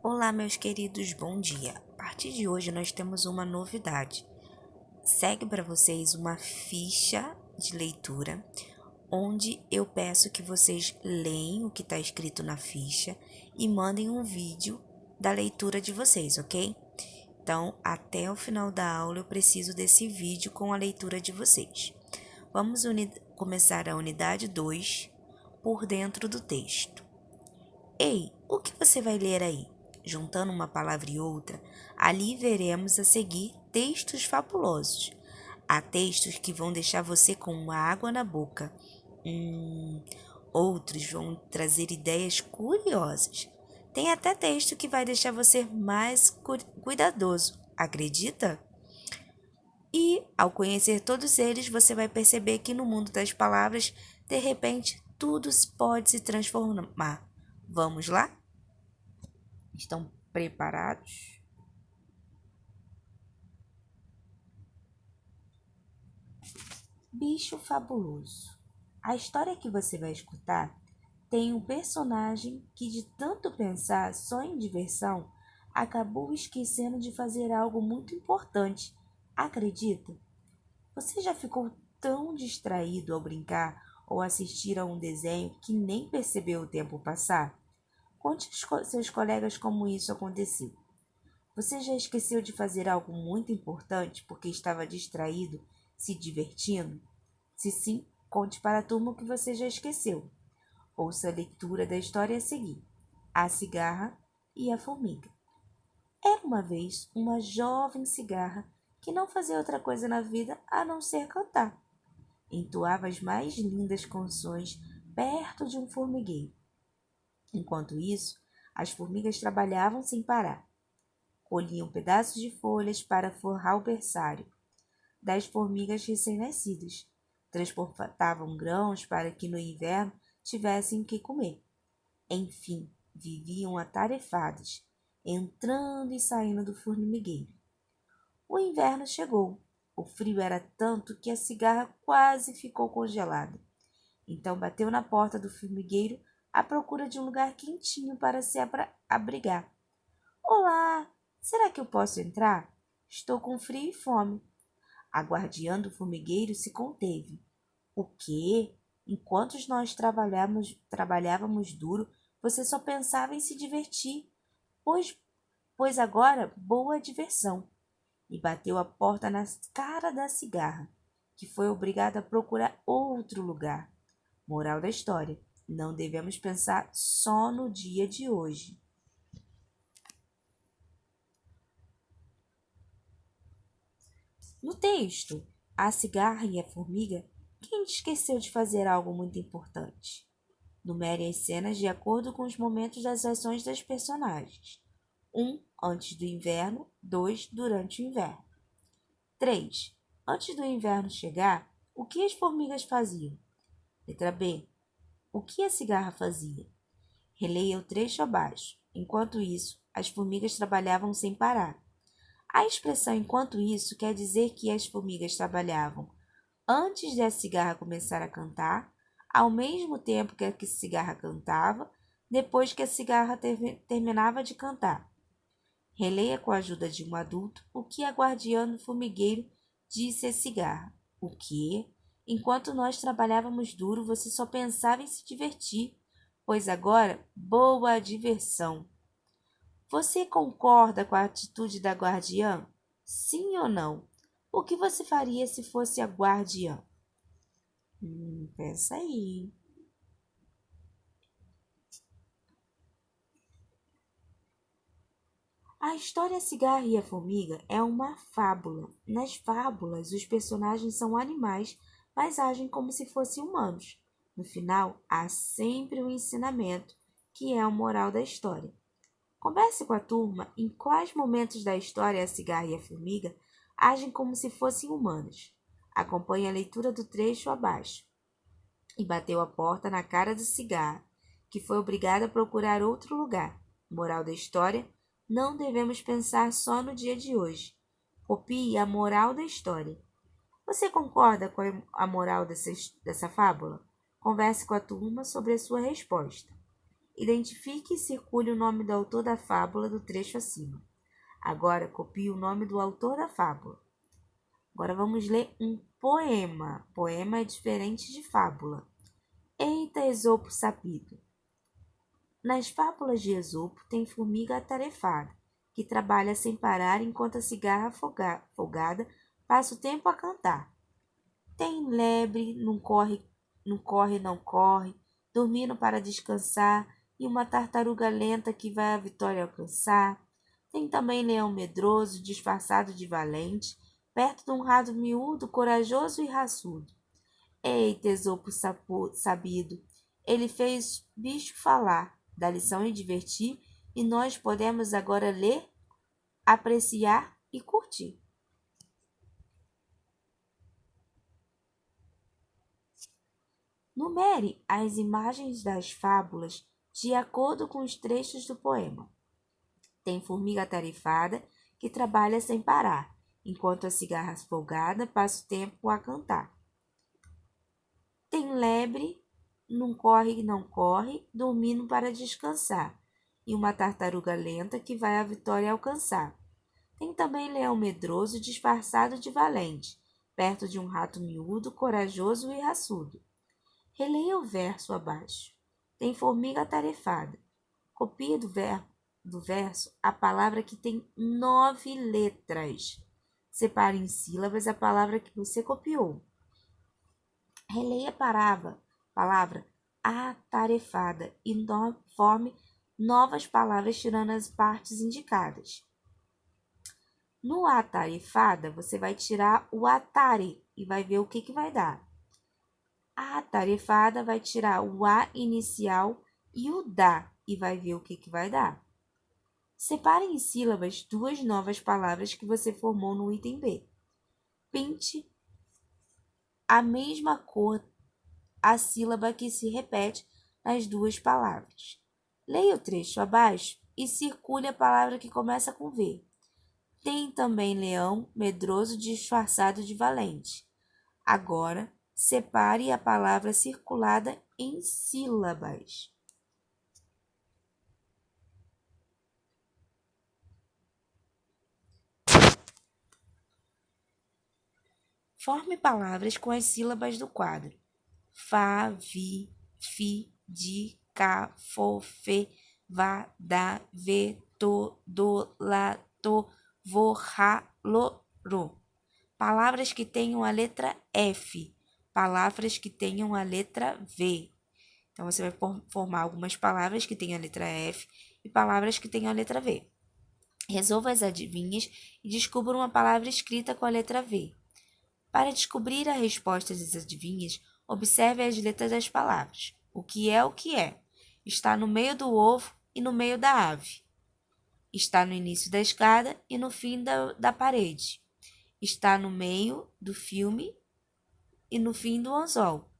Olá, meus queridos, bom dia. A partir de hoje nós temos uma novidade. Segue para vocês uma ficha de leitura, onde eu peço que vocês leem o que está escrito na ficha e mandem um vídeo da leitura de vocês, ok? Então, até o final da aula eu preciso desse vídeo com a leitura de vocês. Vamos começar a unidade 2 por dentro do texto. Ei, o que você vai ler aí? Juntando uma palavra e outra, ali veremos a seguir textos fabulosos. Há textos que vão deixar você com água na boca. Outros vão trazer ideias curiosas. Tem até texto que vai deixar você mais cuidadoso. Acredita? E, ao conhecer todos eles, você vai perceber que no mundo das palavras, de repente, tudo pode se transformar. Vamos lá? Estão preparados? Bicho fabuloso. A história que você vai escutar tem um personagem que, de tanto pensar só em diversão, acabou esquecendo de fazer algo muito importante. Acredita? Você já ficou tão distraído ao brincar ou assistir a um desenho que nem percebeu o tempo passar? Conte aos seus colegas como isso aconteceu. Você já esqueceu de fazer algo muito importante porque estava distraído, se divertindo? Se sim, conte para a turma o que você já esqueceu. Ouça a leitura da história a seguir. A cigarra e a formiga. Era uma vez uma jovem cigarra que não fazia outra coisa na vida a não ser cantar. Entoava as mais lindas canções perto de um formigueiro. Enquanto isso, as formigas trabalhavam sem parar. Colhiam pedaços de folhas para forrar o berçário das formigas recém-nascidas. Transportavam grãos para que no inverno tivessem o que comer. Enfim, viviam atarefadas, entrando e saindo do formigueiro. O inverno chegou. O frio era tanto que a cigarra quase ficou congelada. Então bateu na porta do formigueiro à procura de um lugar quentinho para se abrigar. Olá! Será que eu posso entrar? Estou com frio e fome. A guardiã do formigueiro se conteve. O quê? Enquanto nós trabalhávamos duro, você só pensava em se divertir. Pois, pois agora, boa diversão. E bateu a porta na cara da cigarra, que foi obrigada a procurar outro lugar. Moral da história: não devemos pensar só no dia de hoje. No texto, a cigarra e a formiga, quem esqueceu de fazer algo muito importante? Numere as cenas de acordo com os momentos das ações das personagens. 1. Antes do inverno. 2. Durante o inverno. 3. Antes do inverno chegar, o que as formigas faziam? Letra B. O que a cigarra fazia? Releia o trecho abaixo. Enquanto isso, as formigas trabalhavam sem parar. A expressão enquanto isso quer dizer que as formigas trabalhavam antes da cigarra começar a cantar, ao mesmo tempo que a cigarra cantava, depois que a cigarra terminava de cantar. Releia com a ajuda de um adulto o que a guardiã do formigueiro disse à cigarra. O quê? Enquanto nós trabalhávamos duro, você só pensava em se divertir, pois agora, boa diversão. Você concorda com a atitude da guardiã? Sim ou não? O que você faria se fosse a guardiã? Pensa aí. A história Cigarra e a Formiga é uma fábula. Nas fábulas, os personagens são animais, mas agem como se fossem humanos. No final, há sempre um ensinamento, que é o moral da história. Converse com a turma em quais momentos da história a cigarra e a formiga agem como se fossem humanas. Acompanhe a leitura do trecho abaixo. E bateu a porta na cara do cigarra, que foi obrigada a procurar outro lugar. Moral da história: não devemos pensar só no dia de hoje. Copie a moral da história. Você concorda com a moral dessa fábula? Converse com a turma sobre a sua resposta. Identifique e circule o nome do autor da fábula do trecho acima. Agora, copie o nome do autor da fábula. Agora vamos ler um poema. Poema é diferente de fábula. Eita, Esopo sabido! Nas fábulas de Esopo tem formiga atarefada, que trabalha sem parar enquanto a cigarra folgada passa o tempo a cantar. Tem lebre, não corre, não corre, dormindo para descansar, e uma tartaruga lenta que vai a vitória alcançar. Tem também leão medroso, disfarçado de valente, perto de um rato miúdo, corajoso e raçudo. Eita, Esopo sabido! Ele fez bicho falar, da lição e divertir, e nós podemos agora ler, apreciar e curtir. Numere as imagens das fábulas de acordo com os trechos do poema. Tem formiga atarefada que trabalha sem parar, enquanto a cigarra folgada passa o tempo a cantar. Tem lebre, não corre, dormindo para descansar, e uma tartaruga lenta que vai a vitória alcançar. Tem também leão medroso disfarçado de valente, perto de um rato miúdo, corajoso e raçudo. Releia o verso abaixo. Tem formiga atarefada. Copie do verso a palavra que tem 9 letras. Separe em sílabas a palavra que você copiou. Releia a palavra atarefada e forme novas palavras tirando as partes indicadas. No atarefada, você vai tirar o atare e vai ver o que vai dar. A atarefada vai tirar o A inicial e o da e vai ver o que vai dar. Separe em sílabas 2 novas palavras que você formou no item B. Pinte a mesma cor a sílaba que se repete nas 2 palavras. Leia o trecho abaixo e circule a palavra que começa com V. Tem também leão medroso disfarçado de valente. Agora, separe a palavra circulada em sílabas. Forme palavras com as sílabas do quadro. Fá, vi, fi, di, ca, fo, fe, va, da, ve, to, do, la, to, vo, ra, lo, ro. Palavras que tenham a letra F. Palavras que tenham a letra V. Então, você vai formar algumas palavras que tenham a letra F e palavras que tenham a letra V. Resolva as adivinhas e descubra uma palavra escrita com a letra V. Para descobrir a resposta das adivinhas, observe as letras das palavras. O que é o que é? Está no meio do ovo e no meio da ave. Está no início da escada e no fim da parede. Está no meio do filme e no fim do anzol.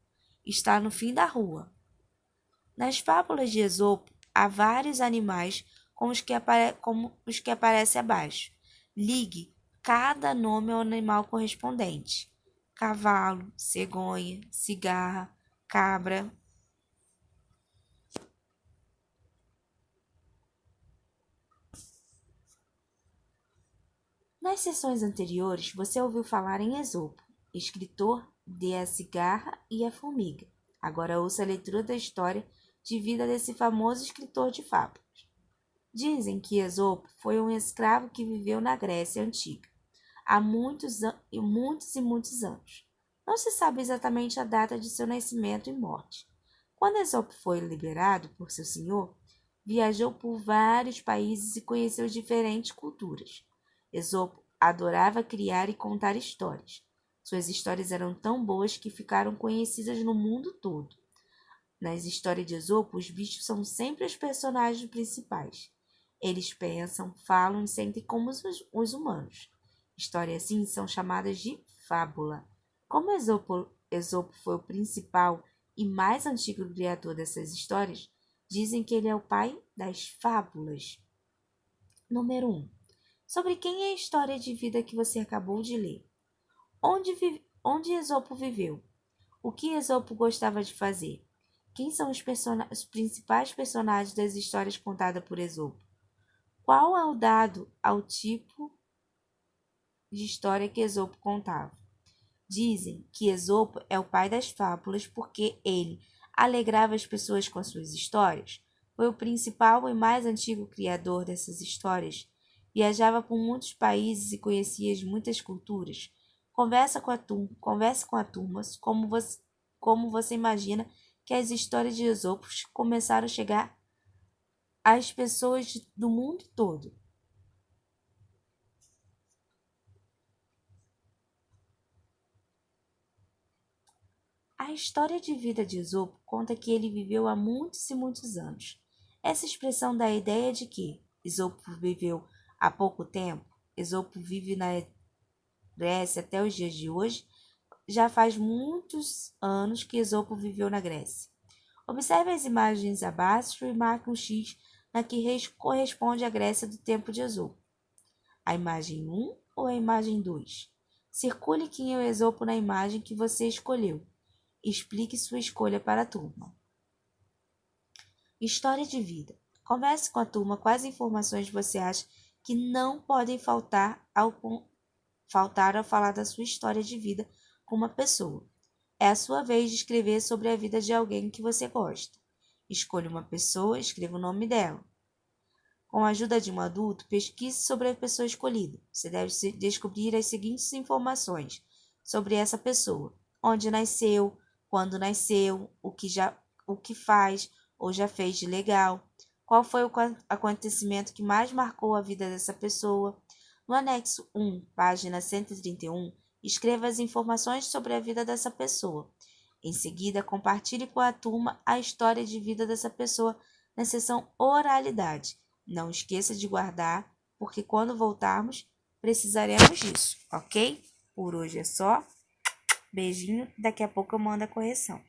Está no fim da rua. Nas fábulas de Esopo, há vários animais como os que aparecem abaixo. Ligue cada nome ao animal correspondente. Cavalo, cegonha, cigarra, cabra. Nas sessões anteriores, você ouviu falar em Esopo, escritor de A Cigarra e a Formiga. Agora ouça a leitura da história de vida desse famoso escritor de fábulas. Dizem que Esopo foi um escravo que viveu na Grécia Antiga, há muitos anos. Não se sabe exatamente a data de seu nascimento e morte. Quando Esopo foi liberado por seu senhor, viajou por vários países e conheceu diferentes culturas. Esopo adorava criar e contar histórias. Suas histórias eram tão boas que ficaram conhecidas no mundo todo. Nas histórias de Esopo, os bichos são sempre os personagens principais. Eles pensam, falam e sentem como os humanos. Histórias assim são chamadas de fábula. Como Esopo foi o principal e mais antigo criador dessas histórias, dizem que ele é o pai das fábulas. Número 1. Sobre quem é a história de vida que você acabou de ler? Onde Esopo viveu? O que Esopo gostava de fazer? Quem são os principais personagens das histórias contadas por Esopo? Qual é o dado ao tipo de história que Esopo contava? Dizem que Esopo é o pai das fábulas porque ele alegrava as pessoas com suas histórias. Foi o principal e mais antigo criador dessas histórias. Viajava por muitos países e conhecia muitas culturas. Converse com a turma como você imagina que as histórias de Esopo começaram a chegar às pessoas do mundo todo. A história de vida de Esopo conta que ele viveu há muitos e muitos anos. Essa expressão dá a ideia de que Esopo viveu há pouco tempo, Esopo vive na Grécia até os dias de hoje, já faz muitos anos que Esopo viveu na Grécia. Observe as imagens abaixo e marque um X na que corresponde à Grécia do tempo de Esopo. A imagem 1 ou a imagem 2? Circule quem é o Esopo na imagem que você escolheu. Explique sua escolha para a turma. História de vida. Converse com a turma quais informações você acha que não podem faltar ao falar da sua história de vida com uma pessoa. É a sua vez de escrever sobre a vida de alguém que você gosta. Escolha uma pessoa, escreva o nome dela. Com a ajuda de um adulto, pesquise sobre a pessoa escolhida. Você deve descobrir as seguintes informações sobre essa pessoa: onde nasceu, quando nasceu, o que faz ou já fez de legal, qual foi o acontecimento que mais marcou a vida dessa pessoa. No anexo 1, página 131, escreva as informações sobre a vida dessa pessoa. Em seguida, compartilhe com a turma a história de vida dessa pessoa na seção Oralidade. Não esqueça de guardar, porque quando voltarmos, precisaremos disso, ok? Por hoje é só. Beijinho, daqui a pouco eu mando a correção.